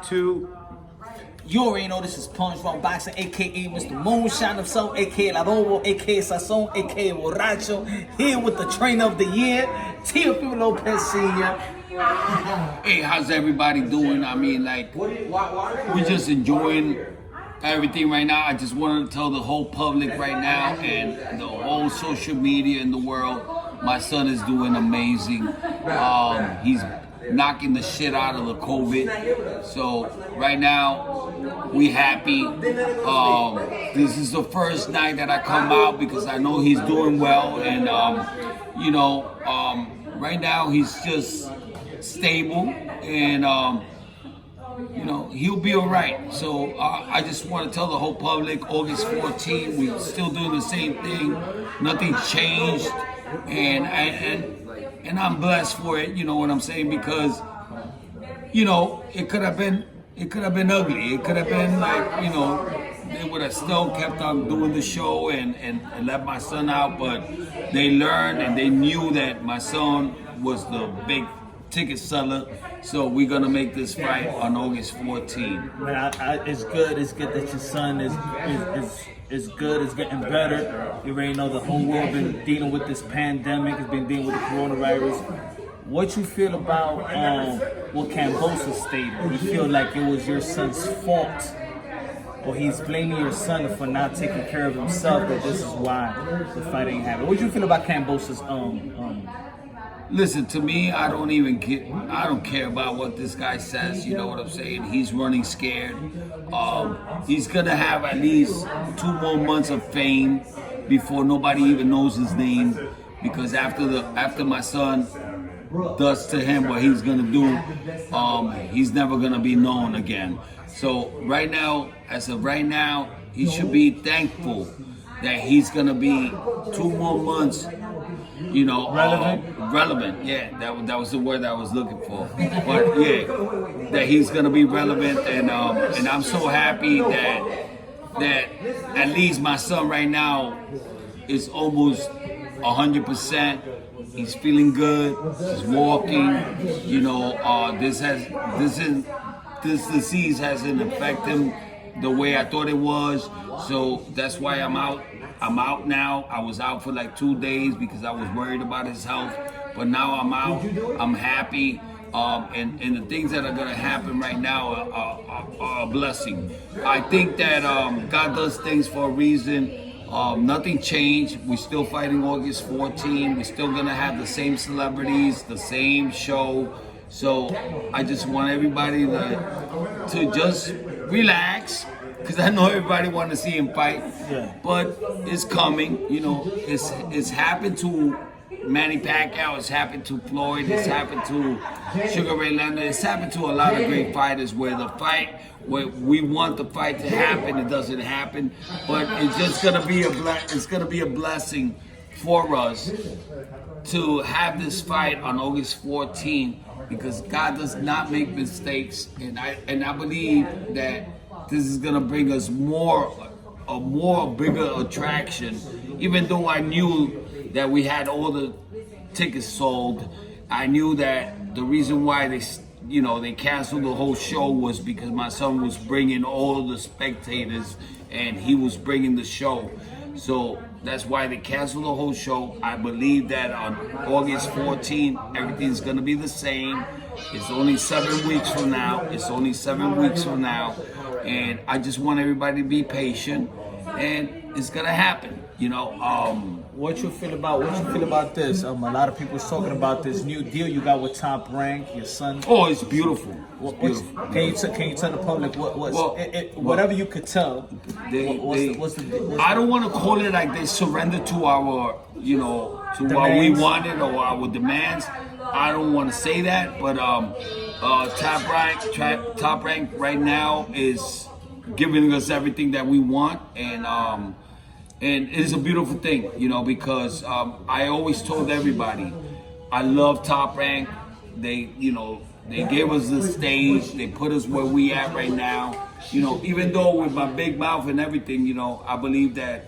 2. You already know this is Punch Rock Boxing, aka Mr. Moonshine himself, aka El Adobo, aka Sazon, aka Borracho. Here with the trainer of the year, Teofimo Lopez Sr. Hey, how's everybody doing? I mean, like, we're just enjoying everything right now. I just wanted to tell the whole public right now and the whole social media in the world, my son is doing amazing. He's knocking the shit out of the COVID. So right now, we happy. This is the first night that I come out because I know he's doing well. And, right now he's just stable and, he'll be all right. So I just want to tell the whole public, August 14th, we're still doing the same thing. Nothing's changed. And I'm blessed for it, you know what I'm saying? Because, it could have been ugly. It could have been like, they would have still kept on doing the show and let my son out, but they learned and they knew that my son was the big ticket seller. So we're gonna make this fight on August 14th. Man, it's good. It's good that your son is good. It's getting better. You already know the whole world been dealing with this pandemic. It's been dealing with the coronavirus. What you feel about what Cambosa stated? You feel like it was your son's fault, or he's blaming your son for not taking care of himself? That this is why the fight ain't happening. What do you feel about Cambosa's Listen, to me, I don't care about what this guy says, you know what I'm saying? He's running scared. He's gonna have at least 2 more months of fame before nobody even knows his name, because after my son does to him what he's gonna do, he's never gonna be known again. So right now, as of right now, he should be thankful that he's gonna be 2 more months, relevant. Yeah, that was the word I was looking for. But yeah, that he's gonna be relevant, and I'm so happy that at least my son right now is almost 100%. He's feeling good. He's walking. This disease hasn't affected him the way I thought it was. So that's why I'm out. I'm out now. I was out for like 2 days because I was worried about his health. But now I'm out. I'm happy. And the things that are going to happen right now are a blessing. I think that God does things for a reason. Nothing changed. We're still fighting August 14. We're still going to have the same celebrities, the same show. So I just want everybody to just relax, because I know everybody want to see him fight. Yeah. But it's coming. It's happened to Manny Pacquiao. It's happened to Floyd. It's happened to Sugar Ray Leonard. It's happened to a lot of great fighters where we want the fight to happen, it doesn't happen. But it's just gonna be a blessing for us to have this fight on August 14th, because God does not make mistakes, and I believe that this is gonna bring us a bigger attraction. Even though I knew that we had all the tickets sold, I knew that the reason why they canceled the whole show was because my son was bringing all the spectators and he was bringing the show. So that's why they canceled the whole show. I believe that on August 14th, everything's gonna be the same. It's only 7 weeks from now. And I just want everybody to be patient, and it's gonna happen. What you feel about this? A lot of people talking about this new deal you got with Toprank, your son. Oh, it's beautiful. Can you tell the public whatever you could tell? What's the I don't want to call it like they surrendered to our, to what we wanted or our demands. I don't want to say that, but Toprank right now is giving us everything that we want, and it's a beautiful thing, because I always told everybody, I love Toprank. They gave us the stage. They put us where we at right now. Even though with my big mouth and everything, I believe that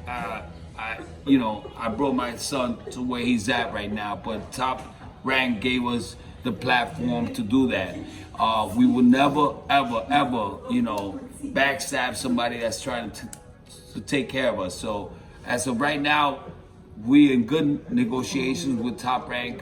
I brought my son to where he's at right now. But Toprank gave us the platform to do that. We will never, ever, ever, you know, backstab somebody that's trying to take care of us. So as of right now, we're in good negotiations with Toprank.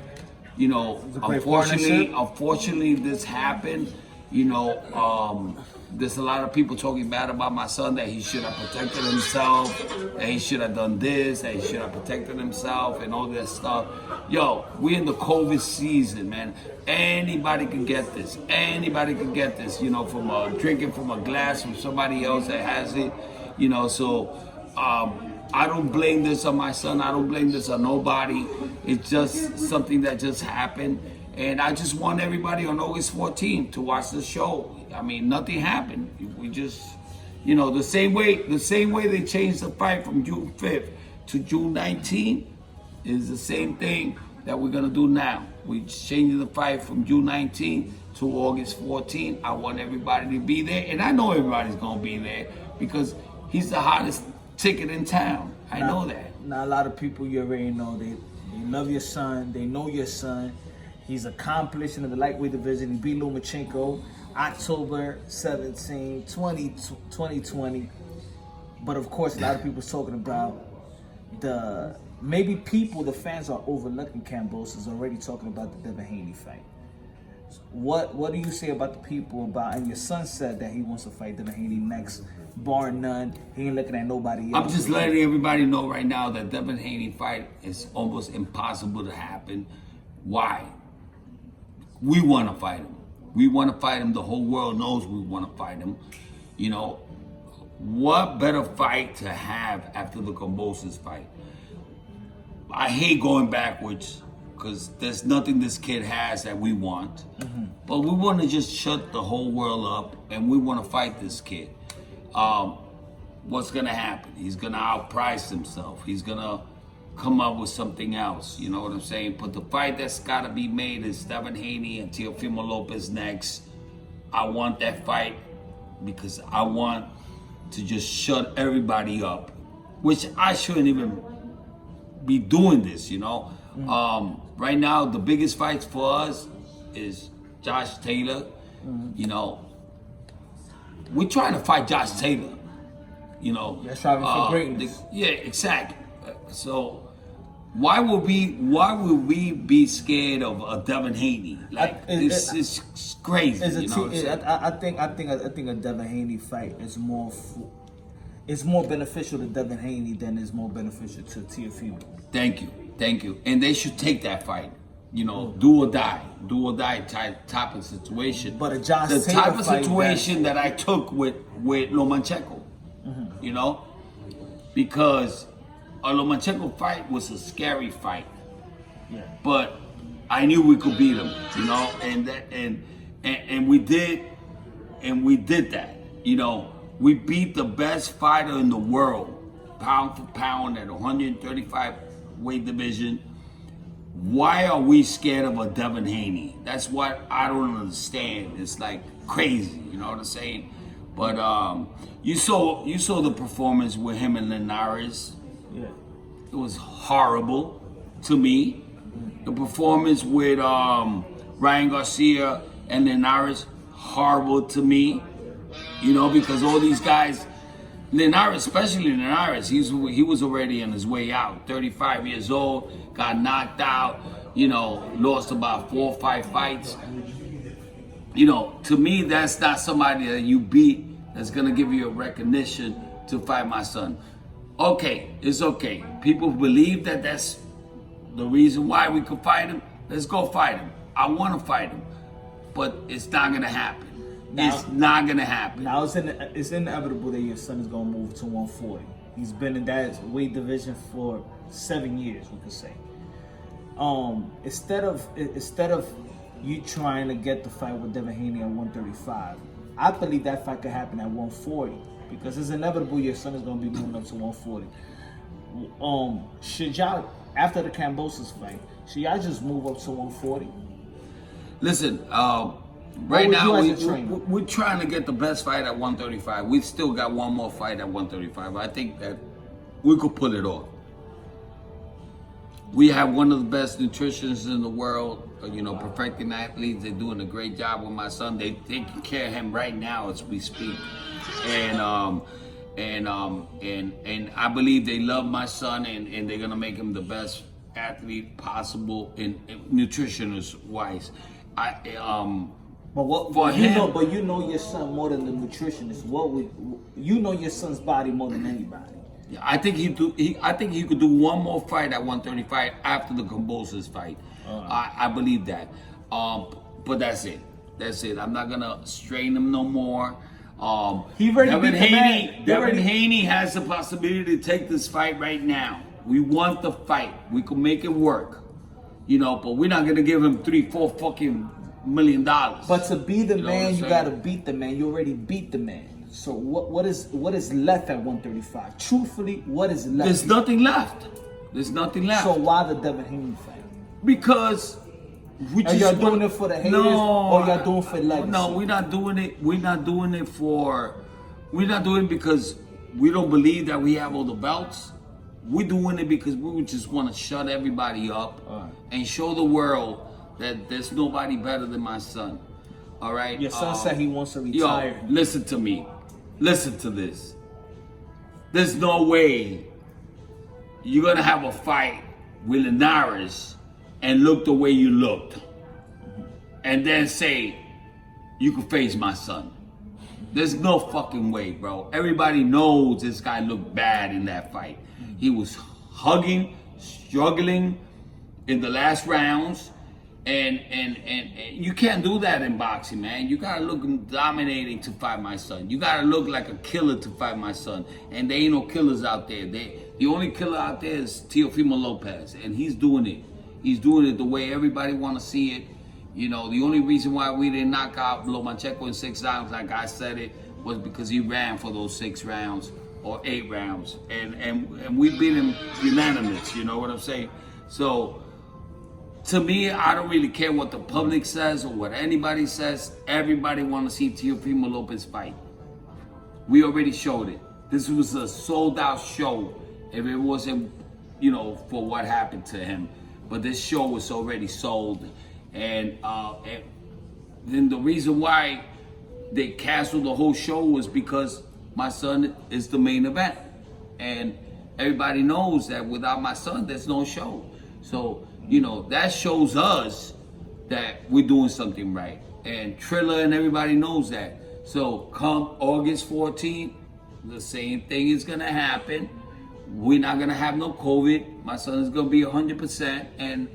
You know, unfortunately, this happened. You know, there's a lot of people talking bad about my son, that he should have protected himself, that he should have done this, that he should have protected himself, and all that stuff. Yo, we're in the COVID season, man. Anybody can get this. Anybody can get this. You know, from drinking from a glass from somebody else that has it. You know, so I don't blame this on my son. I don't blame this on nobody. It's just something that just happened. And I just want everybody on August 14th to watch the show. I mean, nothing happened. We just, you know, the same way they changed the fight from June 5th to June 19th is the same thing that we're gonna do now. We're changing the fight from June 19th to August 14th. I want everybody to be there, and I know everybody's gonna be there because he's the hottest ticket in town. I know that. Now, a lot of people, you already know, they love your son, they know your son. He's accomplished in the lightweight division. He beat Lomachenko October 17, 2020. But of course, a lot of people talking about the fans are overlooking Kambosos, already talking about the Devin Haney fight. What do you say about the people about, and your son said that he wants to fight Devin Haney next, bar none. He ain't looking at nobody else. I'm just letting everybody know right now that Devin Haney fight is almost impossible to happen. Why? We want to fight him. We want to fight him. The whole world knows we want to fight him. You know, what better fight to have after the Kambosos fight? I hate going backwards because there's nothing this kid has that we want. Mm-hmm. But we want to just shut the whole world up, and we want to fight this kid. What's going to happen? He's going to outprice himself. He's going to come up with something else, you know what I'm saying? But the fight that's got to be made is Devin Haney and Teofimo Lopez next. I want that fight because I want to just shut everybody up, which I shouldn't even be doing this, you know? Right now, the biggest fights for us is Josh Taylor. You know, we're trying to fight Josh Taylor, you know? That's striving for greatness. Yeah, exactly. So why would we be scared of Devin Haney? Like it's crazy. You know I think a Devin Haney fight is more beneficial to Devin Haney than is more beneficial to Teofimo. Thank you. And they should take that fight. You know, do or die type of situation. But the type of situation that I took with Lomachenko, you know, because a Lomachenko fight was a scary fight, but I knew we could beat him, you know, and we did that, you know. We beat the best fighter in the world, pound for pound, at 135 weight division. Why are we scared of a Devin Haney? That's what I don't understand. It's like crazy, you know what I'm saying? But you saw the performance with him and Linares. Yeah. It was horrible to me. The performance with Ryan Garcia and Linares, horrible to me. You know, because all these guys, Linares, especially Linares, he was already on his way out. 35 years old, got knocked out, you know, lost about 4 or 5 fights. You know, to me, that's not somebody that you beat that's gonna give you a recognition to fight my son. Okay, it's okay. People believe that that's the reason why we could fight him. Let's go fight him. I want to fight him, but it's not gonna happen. It's not gonna happen. Now it's inevitable that your son is gonna move to 140. He's been in that weight division for 7 years, we could say. Instead of you trying to get the fight with Devin Haney at 135, I believe that fight could happen at 140 because it's inevitable your son is gonna be moving up to 140. Should y'all, after the Kambosos fight, should y'all just move up to 140? Listen, right now we're trying to get the best fight at 135. We've still got one more fight at 135. I think that we could pull it off. We have one of the best nutritionists in the world. perfecting athletes. They're doing a great job with my son. They're taking care of him right now as we speak. And I believe they love my son, and they're gonna make him the best athlete possible in nutritionist wise. But what For you him- know, but you know your son more than the nutritionist. What would you know your son's body more than anybody? I think I think he could do one more fight at 135 after the convulsions fight. I believe that. But that's it. That's it. I'm not gonna strain him no more. He already beat the man. Devin Haney has the possibility to take this fight right now. We want the fight. We can make it work. But we're not gonna give him $3-4 fucking $million. But to be the You know what man, I'm you saying? gotta beat the man. You already beat the man. So what is left at 135? Truthfully, what is left? There's nothing left. There's nothing left. So why the Devin Haney fight? Because we Are just y'all want- doing it for the haters, or y'all doing it for legacy? No, we're not doing it. We're not doing it because we don't believe that we have all the belts. We're doing it because we just want to shut everybody up and show the world that there's nobody better than my son. All right. Your son said he wants to retire. Yo, listen to me. Listen to this. There's no way you're gonna have a fight with Linares and look the way you looked, and then say you can face my son. There's no fucking way, bro. Everybody knows this guy looked bad in that fight. He was hugging, struggling in the last rounds. And you can't do that in boxing, man. You gotta look dominating to fight my son. You gotta look like a killer to fight my son. And there ain't no killers out there. The only killer out there is Teofimo Lopez, and he's doing it. He's doing it the way everybody wanna see it. The only reason why we didn't knock out Lomachenko in 6 rounds, like I said it, was because he ran for those 6 rounds or 8 rounds, and we beat him unanimous. You know what I'm saying? So. To me, I don't really care what the public says or what anybody says. Everybody want to see Teofimo Lopez fight. We already showed it. This was a sold-out show if it wasn't, for what happened to him. But this show was already sold. And then the reason why they canceled the whole show was because my son is the main event. And everybody knows that without my son, there's no show. So, that shows us that we're doing something right. And Triller and everybody knows that. So come August 14th, the same thing is gonna happen. We're not gonna have no COVID. My son is gonna be 100%, and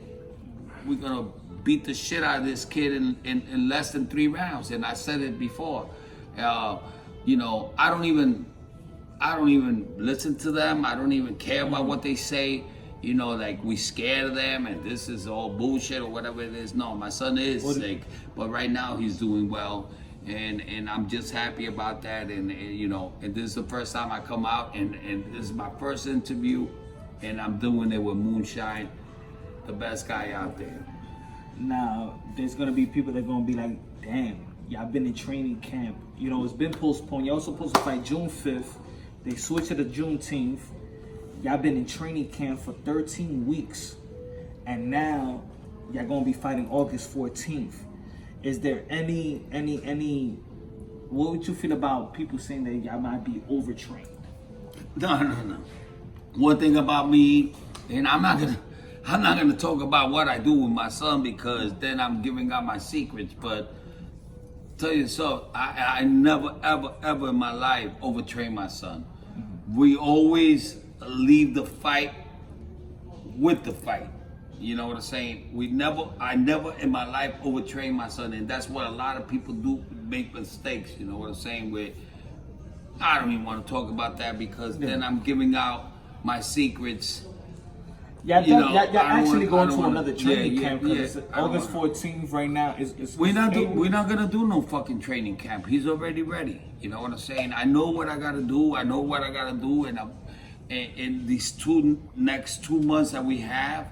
we're gonna beat the shit out of this kid in less than 3 rounds. And I said it before. I don't even listen to them. I don't even care about what they say. Like we scared of them and this is all bullshit or whatever it is. No, my son is sick, but right now he's doing well, and I'm just happy about that. And this is the first time I come out, and this is my first interview, and I'm doing it with Moonshine, the best guy out there. Now, there's gonna be people that are gonna be like, damn, y'all been in training camp. It's been postponed. Y'all supposed to fight June 5th. They switched it to Juneteenth. Y'all been in training camp for 13 weeks, and now y'all gonna be fighting August 14th. Is there any? What would you feel about people saying that y'all might be overtrained? No. One thing about me, and I'm not gonna talk about what I do with my son because then I'm giving out my secrets. But tell you so, I never ever in my life overtrain my son. We always leave the fight with the fight. You know what I'm saying? I never in my life overtrain my son, and that's what a lot of people do, make mistakes. You know what I'm saying? Where I don't even want to talk about that because then I'm giving out my secrets. Y'all actually going to another training camp because August 14th right now is we're not gonna do no fucking training camp. He's already ready. You know what I'm saying? I know what I gotta do. In these next 2 months that we have,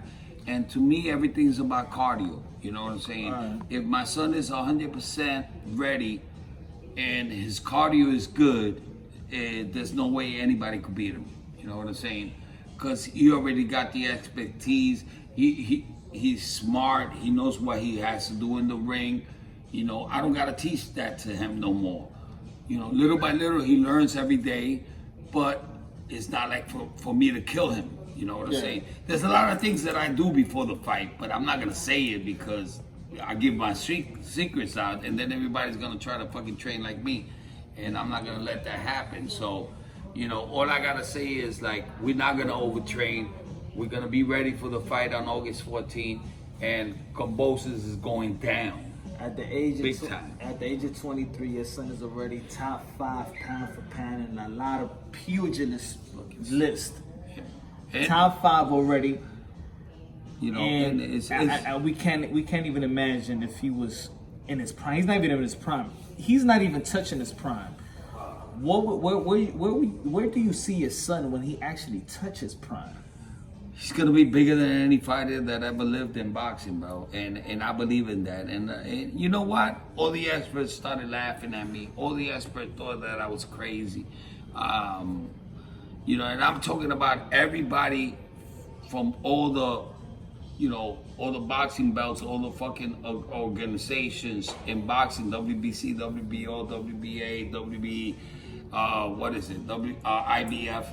and to me everything's about cardio. You know what I'm saying? Right. If my son is 100% ready and his cardio is good, there's no way anybody could beat him. You know what I'm saying? Because he already got the expertise. he's smart. He knows what he has to do in the ring. You know, I don't gotta teach that to him no more. You know, little by little, he learns every day, but it's not like for me to kill him. You know what I'm saying? There's a lot of things that I do before the fight, but I'm not gonna say it because I give my secrets out, and then everybody's gonna try to fucking train like me, and I'm not gonna let that happen. So, you know, all I gotta say is like, we're not gonna overtrain. We're gonna be ready for the fight on August 14th, and Cambosis is going down. At the age Big of time. At the age of 23, your son is already top 5 pound for pound in a lot of pugilist list. And, Top 5 already. you know, And and it's we can't even imagine if he was in his prime. He's not even in his prime. He's not even touching his prime. Where do you see your son when he actually touches prime? he's gonna be bigger than any fighter that ever lived in boxing, bro. And I believe in that. And you know what? All the experts started laughing at me. All the experts thought that I was crazy. You know, and I'm talking about everybody from all the, you know, all the boxing belts, all the fucking organizations in boxing, WBC, WBO, WBA, WBE, what is it, IBF.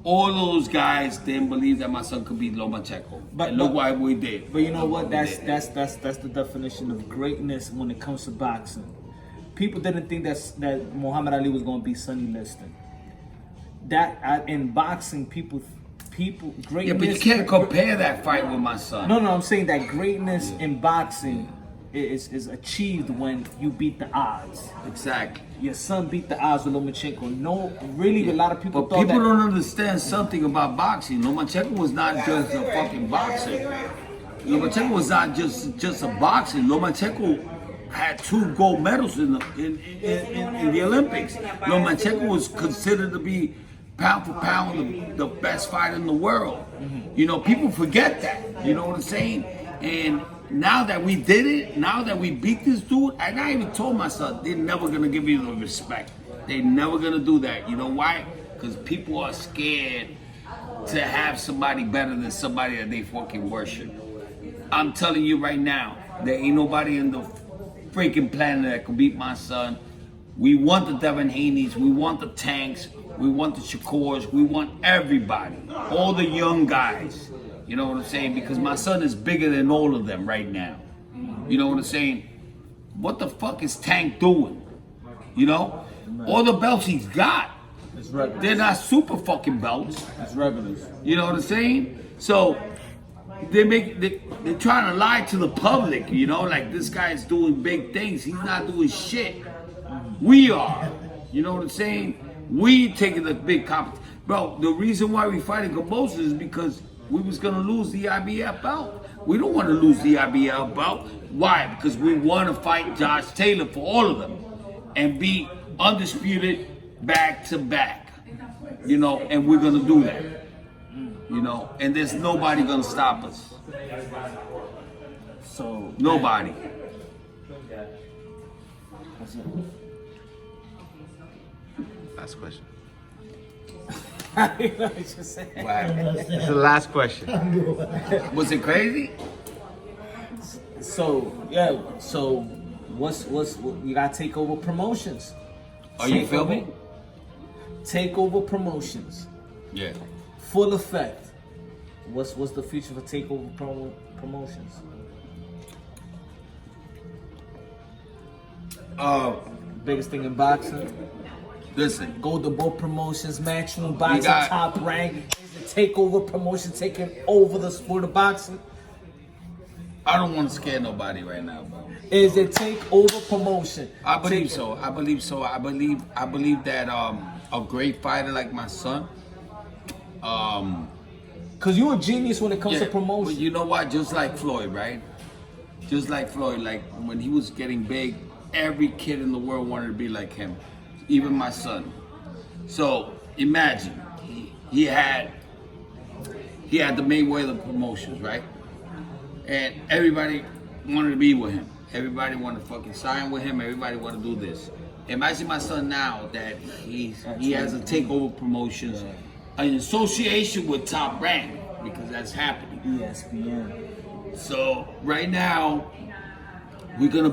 All those guys didn't believe that my son could beat Lomachenko. But look what we did. But you know what? That's the definition of greatness when it comes to boxing. People didn't think that Muhammad Ali was going to beat Sonny Liston. In boxing, people greatness. Yeah, but you can't compare that fight with my son. No, I'm saying that greatness in boxing is achieved when you beat the odds. Exactly. Your son beat the odds with Lomachenko. No, really, a lot of people But thought people that. don't understand something about boxing. Lomachenko was not just a fucking boxer. Lomachenko was not just a boxer. Lomachenko had 2 gold medals in the Olympics. Lomachenko was considered to be pound for pound the best fighter in the world. You know, people forget that. You know what I'm saying? And now that we did it, now that we beat this dude, and I even told my son, they're never gonna give you the respect. They're never gonna do that. You know why? Because people are scared to have somebody better than somebody that they fucking worship. I'm telling you right now, there ain't nobody in the freaking planet that can beat my son. We want the Devin Haney's, we want the Tanks, we want the Shakurs, we want everybody, all the young guys. You know what I'm saying? Because my son is bigger than all of them right now. You know what I'm saying? What the fuck is Tank doing? You know? All the belts he's got, they're not super fucking belts. It's regulars. You know what I'm saying? So they're trying to lie to the public, you know, like this guy's doing big things. He's not doing shit. We are. You know what I'm saying? We taking the big competition. Bro, the reason why we fighting Cambosis is because we was gonna lose the IBF belt. We don't want to lose the IBF belt. Why? Because we want to fight Josh Taylor for all of them and be undisputed back to back. You know, and we're gonna do that. You know, and there's nobody gonna stop us. So Nobody. That's it. Last question. I know what you're saying. It's the last question. Was it crazy? So what's you got Takeover Promotions? Are you filming? Takeover Promotions, Yeah. full effect. What's the future for Takeover Promotions? Biggest thing in boxing. Listen. Golden Boy Promotions, Matchroom Boxing, got- Toprank. Is the Takeover Promotion taking over the sport of boxing? I don't want to scare nobody right now, bro. Is it Takeover Promotion? I believe so. I believe that a great fighter like my son, Cause you're a genius when it comes to but promotion. you know what? Just like Floyd, right? Just like Floyd, like when he was getting big, every kid in the world wanted to be like him, even my son. So imagine he had the Mayweather Promotions, right? And everybody wanted to be with him. Everybody wanted to fucking sign with him. Everybody wanted to do this. Imagine my son now that he has a Takeover Promotions in association with Toprank, because that's happening. ESPN. So right now, we're gonna